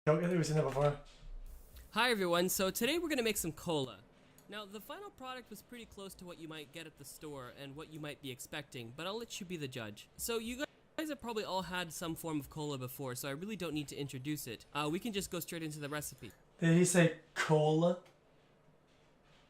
Don't get seen that before. Hi everyone, so today we're going to make some cola. Now the final product was pretty close to what you might get at the store and what you might be expecting, but I'll let you be the judge. So you guys have probably all had some form of cola before, so I really don't need to introduce it. We can just go straight into the recipe. Did he say cola?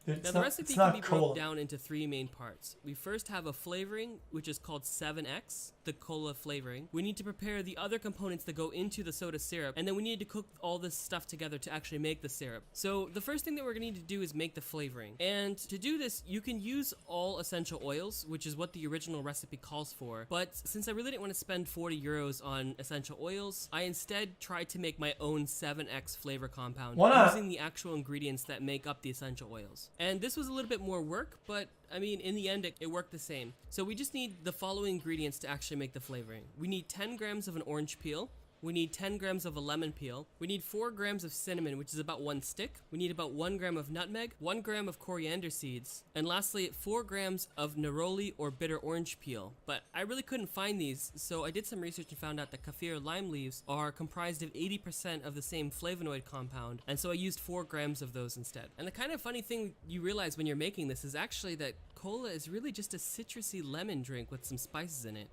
Now the recipe can be broken down into three main parts. We first have a flavoring, which is called 7X, the cola flavoring. We need to prepare the other components that go into the soda syrup, and then we need to cook all this stuff together to actually make the syrup. So the first thing that we're gonna need to do is make the flavoring. And to do this, you can use all essential oils, which is what the original recipe calls for. But since I really didn't want to spend 40 euros on essential oils, I instead tried to make my own 7X flavor compound using the actual ingredients that make up the essential oils. And this was a little bit more work, but I mean, in the end, it worked the same. So we just need the following ingredients to actually make the flavoring. We need 10 grams of an orange peel. We need 10 grams of a lemon peel. We need 4 grams of cinnamon, which is about 1 stick. We need about 1 gram of nutmeg, 1 gram of coriander seeds, and lastly, 4 grams of neroli or bitter orange peel. But I really couldn't find these, so I did some research and found out that kaffir lime leaves are comprised of 80% of the same flavonoid compound, and so I used 4 grams of those instead. And the kind of funny thing you realize when you're making this is actually that cola is really just a citrusy lemon drink with some spices in it.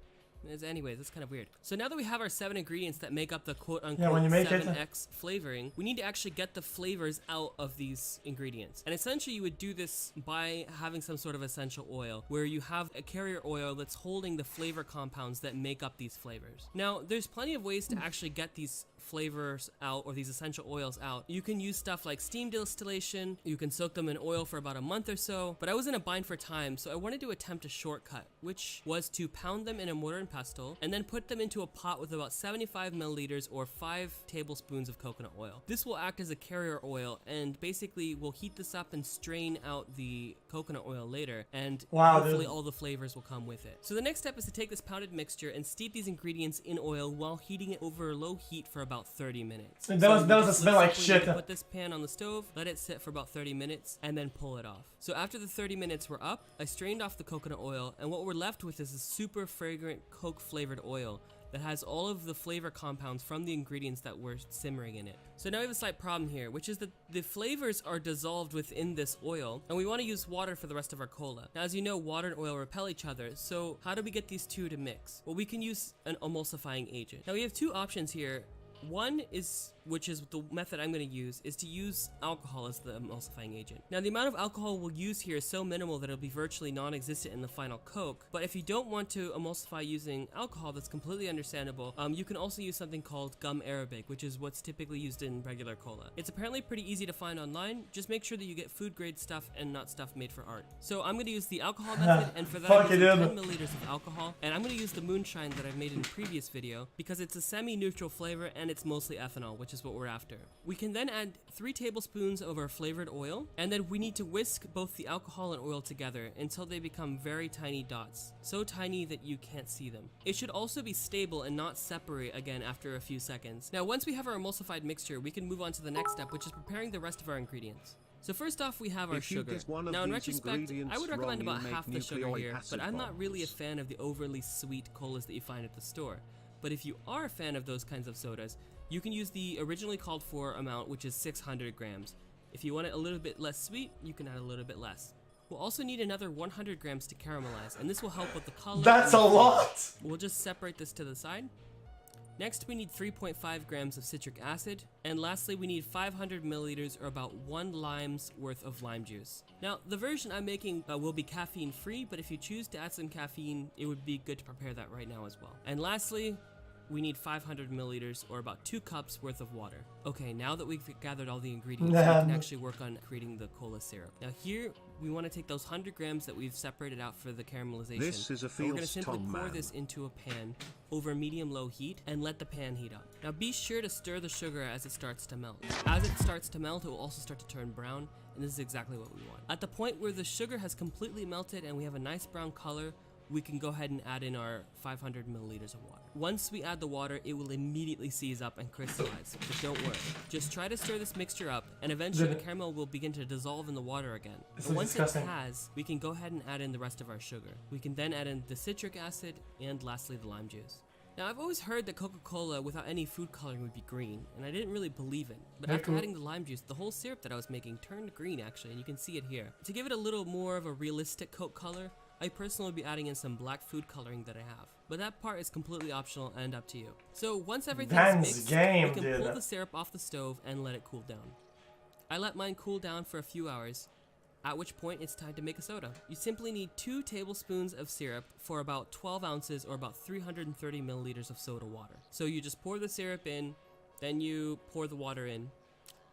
Anyways, that's kind of weird. So now that we have our 7 ingredients that make up the quote-unquote 7X flavoring, we need to actually get the flavors out of these ingredients. And essentially, you would do this by having some sort of essential oil, where you have a carrier oil that's holding the flavor compounds that make up these flavors. Now, there's plenty of ways to actually get these flavors out, or these essential oils out. You can use stuff like steam distillation, you can soak them in oil for about a month or so, but I was in a bind for time, so I wanted to attempt a shortcut, which was to pound them in a mortar and pestle, and then put them into a pot with about 75 milliliters or 5 tablespoons of coconut oil. This will act as a carrier oil, and basically we'll heat this up and strain out the coconut oil later, and hopefully all the flavors will come with it. So the next step is to take this pounded mixture and steep these ingredients in oil while heating it over low heat for about 30 minutes. That was a smell like shit. Put this pan on the stove, let it sit for about 30 minutes, and then pull it off. So after the 30 minutes were up, I strained off the coconut oil, and what we're left with is a super fragrant Coke flavored oil that has all of the flavor compounds from the ingredients that were simmering in it. So now we have a slight problem here, which is that the flavors are dissolved within this oil, and we want to use water for the rest of our cola. Now, as you know, water and oil repel each other, so how do we get these two to mix? Well, we can use an emulsifying agent. Now, we have two options here. One is, which is the method I'm going to use, is to use alcohol as the emulsifying agent. Now, the amount of alcohol we'll use here is so minimal that it'll be virtually non-existent in the final Coke. But if you don't want to emulsify using alcohol, that's completely understandable. You can also use something called gum arabic, which is what's typically used in regular cola. It's apparently pretty easy to find online. Just make sure that you get food grade stuff and not stuff made for art. So I'm going to use the alcohol method, and for that I'm using 10 milliliters of alcohol. And I'm going to use the moonshine that I've made in a previous video because it's a semi-neutral flavor and it's mostly ethanol, which is what we're after. We can then add 3 tablespoons of our flavored oil, and then we need to whisk both the alcohol and oil together until they become very tiny dots, so tiny that you can't see them. It should also be stable and not separate again after a few seconds. Now, once we have our emulsified mixture, we can move on to the next step, which is preparing the rest of our ingredients. So first off, we have our sugar. Now in retrospect, I would recommend about half the sugar here, but I'm not really a fan of the overly sweet colas that you find at the store. But if you are a fan of those kinds of sodas, you can use the originally called for amount, which is 600 grams. If you want it a little bit less sweet, you can add a little bit less. We'll also need another 100 grams to caramelize, and this will help with the color. That's a lot! We'll just separate this to the side. Next, we need 3.5 grams of citric acid, and lastly, we need 500 milliliters or about 1 lime's worth of lime juice. Now, the version I'm making will be caffeine free, but if you choose to add some caffeine, it would be good to prepare that right now as well. And lastly, we need 500 milliliters or about 2 cups worth of water. Okay, now that we've gathered all the ingredients, we can actually work on creating the cola syrup. Now here, we want to take those 100 grams that we've separated out for the caramelization. This is a we're going to simply pour this into a pan over medium-low heat and let the pan heat up. Now be sure to stir the sugar as it starts to melt. As it starts to melt, it will also start to turn brown, and this is exactly what we want. At the point where the sugar has completely melted and we have a nice brown color, we can go ahead and add in our 500 milliliters of water. Once we add the water, it will immediately seize up and crystallize, but don't worry. Just try to stir this mixture up, and eventually the caramel will begin to dissolve in the water again. And once it has, we can go ahead and add in the rest of our sugar. We can then add in the citric acid and lastly the lime juice. Now, I've always heard that Coca-Cola without any food coloring would be green, and I didn't really believe it. But after adding the lime juice, the whole syrup that I was making turned green actually, and you can see it here. To give it a little more of a realistic Coke color, I personally would be adding in some black food coloring that I have. But that part is completely optional and up to you. So once everything's mixed, we can pull the syrup off the stove and let it cool down. I let mine cool down for a few hours, at which point it's time to make a soda. You simply need 2 tablespoons of syrup for about 12 ounces or about 330 milliliters of soda water. So you just pour the syrup in, then you pour the water in.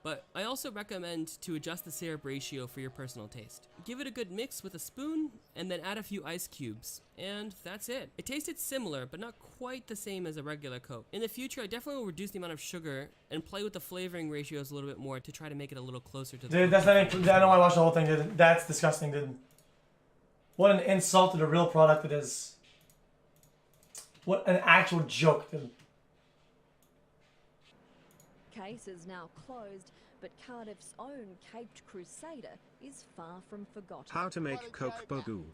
But I also recommend to adjust the syrup ratio for your personal taste. Give it a good mix with a spoon, and then add a few ice cubes. And that's it. It tasted similar, but not quite the same as a regular Coke. In the future, I definitely will reduce the amount of sugar and play with the flavoring ratios a little bit more to try to make it a little closer to the Dude, that's not I know I watched the whole thing, dude. That's disgusting, dude. What an insult to the real product it is. What an actual joke, dude. Case is now closed, but Cardiff's own caped crusader is far from forgotten. How to make Coke Bagoo.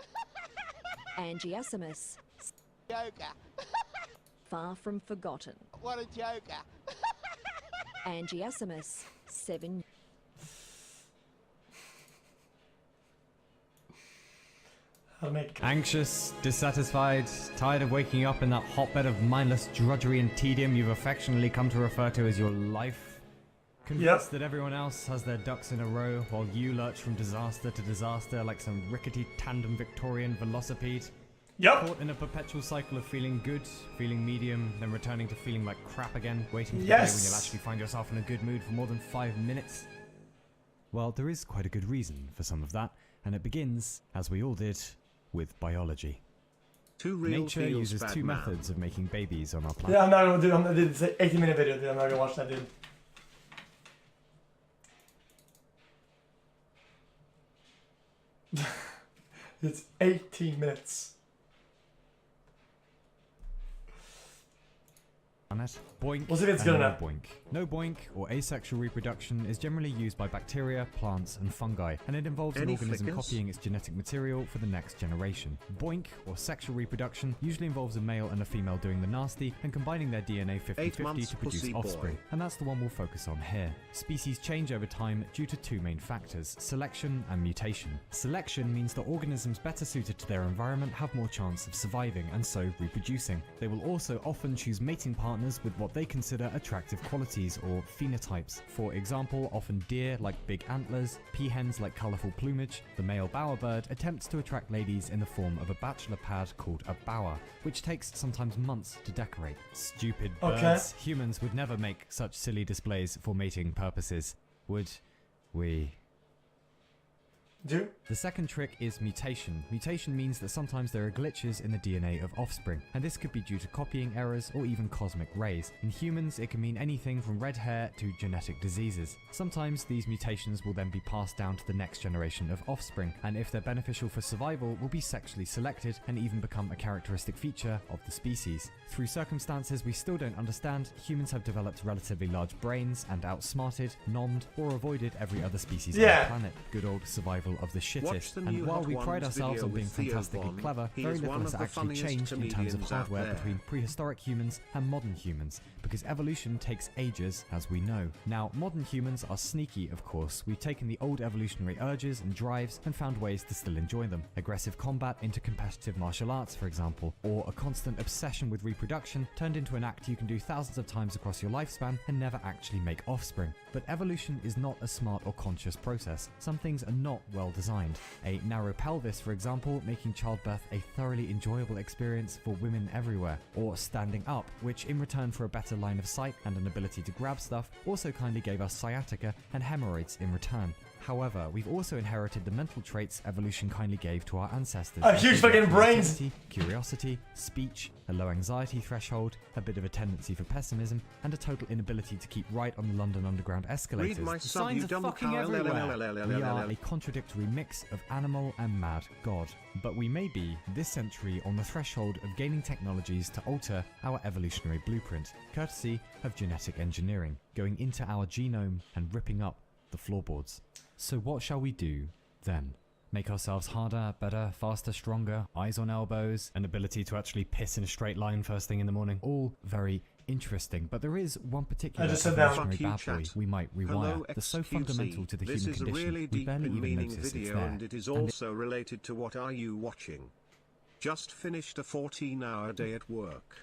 Angiosimus. Joker. Far from forgotten. What a joker. Angiosimus. 7. How to make Anxious, dissatisfied, tired of waking up in that hotbed of mindless drudgery and tedium you've affectionately come to refer to as your life? Convinced that everyone else has their ducks in a row while you lurch from disaster to disaster like some rickety tandem Victorian velocipede? Caught in a perpetual cycle of feeling good, feeling medium, then returning to feeling like crap again, waiting for the day when you'll actually find yourself in a good mood for more than 5 minutes? Well, there is quite a good reason for some of that, and it begins, as we all did, with biology. Nature uses 2 methods of making babies on our planet. Yeah, I'm not gonna do it. It's an 18-minute video, dude. I'm not gonna watch that, dude. It's 18 minutes. Boink. We'll see if it's good enough. Boink. No boink or asexual reproduction is generally used by bacteria, plants, and fungi, and it involves an organism copying its genetic material for the next generation. Boink or sexual reproduction usually involves a male and a female doing the nasty and combining their DNA 50-50 to produce offspring, and that's the one we'll focus on here. Species change over time due to 2 main factors: selection and mutation. Selection means that organisms better suited to their environment have more chance of surviving and so reproducing. They will also often choose mating partners with what they consider attractive qualities or phenotypes. For example, often deer like big antlers, peahens like colourful plumage. The male bowerbird attempts to attract ladies in the form of a bachelor pad called a bower, which takes sometimes months to decorate. Stupid birds. Humans would never make such silly displays for mating purposes, would we? The second trick is mutation. Mutation means that sometimes there are glitches in the DNA of offspring, and this could be due to copying errors or even cosmic rays. In humans, it can mean anything from red hair to genetic diseases. Sometimes these mutations will then be passed down to the next generation of offspring, and if they're beneficial for survival, will be sexually selected and even become a characteristic feature of the species. Through circumstances we still don't understand, humans have developed relatively large brains and outsmarted, nommed, or avoided every other species on the planet. Good old survival of the shittest. And while we pride ourselves on being fantastically clever, very little has actually changed in terms of hardware between prehistoric humans and modern humans, because evolution takes ages, as we know. Now, modern humans are sneaky, of course. We've taken the old evolutionary urges and drives and found ways to still enjoy them. Aggressive combat into competitive martial arts, for example, or a constant obsession with reproduction turned into an act you can do thousands of times across your lifespan and never actually make offspring. But evolution is not a smart or conscious process. Some things are not well designed. A narrow pelvis, for example, making childbirth a thoroughly enjoyable experience for women everywhere. Or standing up, which in return for a better line of sight and an ability to grab stuff, also kindly gave us sciatica and hemorrhoids in return. However, we've also inherited the mental traits evolution kindly gave to our ancestors. Huge fucking brains! Curiosity, speech, a low anxiety threshold, a bit of a tendency for pessimism, and a total inability to keep right on the London Underground escalators. Read my the signs are fucking everywhere. We are a contradictory mix of animal and mad god. But we may be, this century, on the threshold of gaining technologies to alter our evolutionary blueprint, courtesy of genetic engineering, going into our genome and ripping up the floorboards. So what shall we do then? make ourselves harder, better, faster, stronger, eyes on elbows, an ability to actually piss in a straight line first thing in the morning. All very interesting, but there is one particular evolutionary bad boy we might rewire that's so fundamental to the human condition really we barely even meaning notice video it's there. and it is also related to what are you watching? Just finished a 14-hour day at work.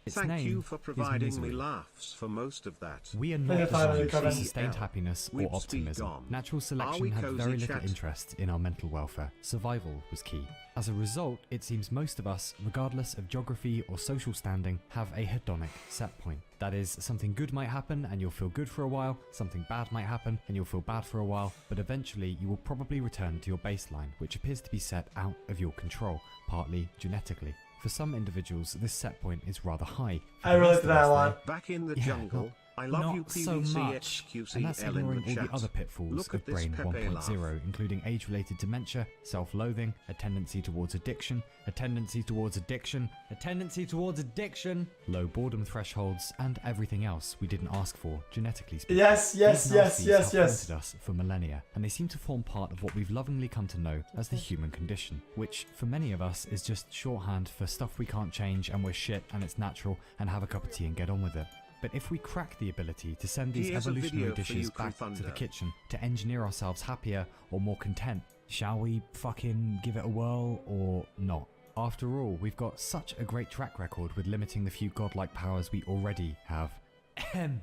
Its Thank name you for is providing me misery. laughs for most of that. We are Yeah, not finally designed for covered. sustained happiness or We'd speak optimism. on. Natural Are selection we had cozy, very little chat? interest in our mental welfare. Survival was key. As a result, it seems most of us, regardless of geography or social standing, have a hedonic set point. That is, something good might happen and you'll feel good for a while, something bad might happen and you'll feel bad for a while, but eventually you will probably return to your baseline, which appears to be set out of your control, partly genetically. For some individuals, this set point is rather high. For I the relate rest to of that us, a lot. Back in the Yeah, jungle, I love not you so PVC much, xQc and that's L in ignoring the all chat. the other pitfalls Look of at this Brain Pepe 1.0, laugh. including age-related dementia, self-loathing, a tendency towards addiction, a tendency towards addiction, a tendency towards addiction, low boredom thresholds, and everything else we didn't ask for, genetically speaking. Yes, yes, These yes, nasties yes, have yes. haunted us for millennia, and they seem to form part of what we've lovingly come to know as the human condition, which for many of us is just shorthand for stuff we can't change and we're shit and it's natural and have a cup of tea and get on with it. But if we crack the ability to send these Here's a evolutionary video for dishes you, back to the Crefunder. kitchen to engineer ourselves happier or more content, shall we fucking give it a whirl or not? After all, we've got such a great track record with limiting the few godlike powers we already have. Ahem.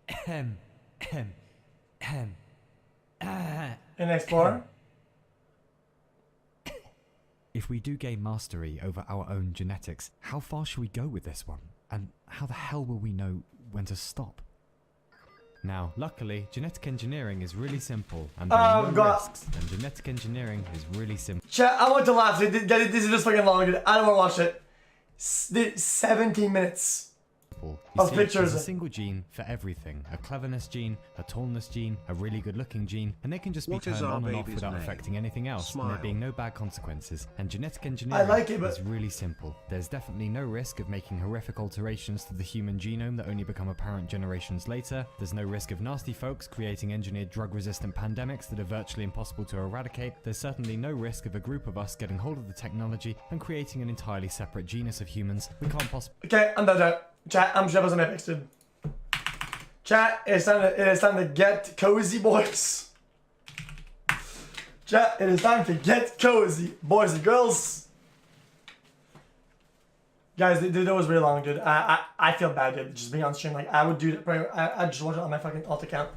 Ahem. Ahem. Ahem. Ah. In Explorer? If we do gain mastery over our own genetics, how far should we go with this one? And how the hell will we know when to stop? Now, luckily, genetic engineering is really simple, and there are no God. risks, and genetic engineering is really simple. Chat, I want to laugh. This is just fucking long, dude. I don't want to watch it. 17 minutes. You Of see, pictures. there's a single gene for everything. A cleverness gene, a tallness gene, a really good looking gene, and they can just be What is turned our on and off baby's without name? affecting anything else, and Smile. there being no bad consequences. And genetic engineering like it, but- is really simple. There's definitely no risk of making horrific alterations to the human genome that only become apparent generations later. There's no risk of nasty folks creating engineered drug-resistant pandemics that are virtually impossible to eradicate. There's certainly no risk of a group of us getting hold of the technology and creating an entirely separate genus of humans. We can't possibly... Okay, I'm done. Chat, I'm Shepard's on Apex, dude. Chat, it is time to get cozy, boys. Chat, it is time to get cozy, boys and girls. Guys, that was really long, dude. I feel bad, dude. Just being on stream, like I would do that. I just watch it on my fucking alt account.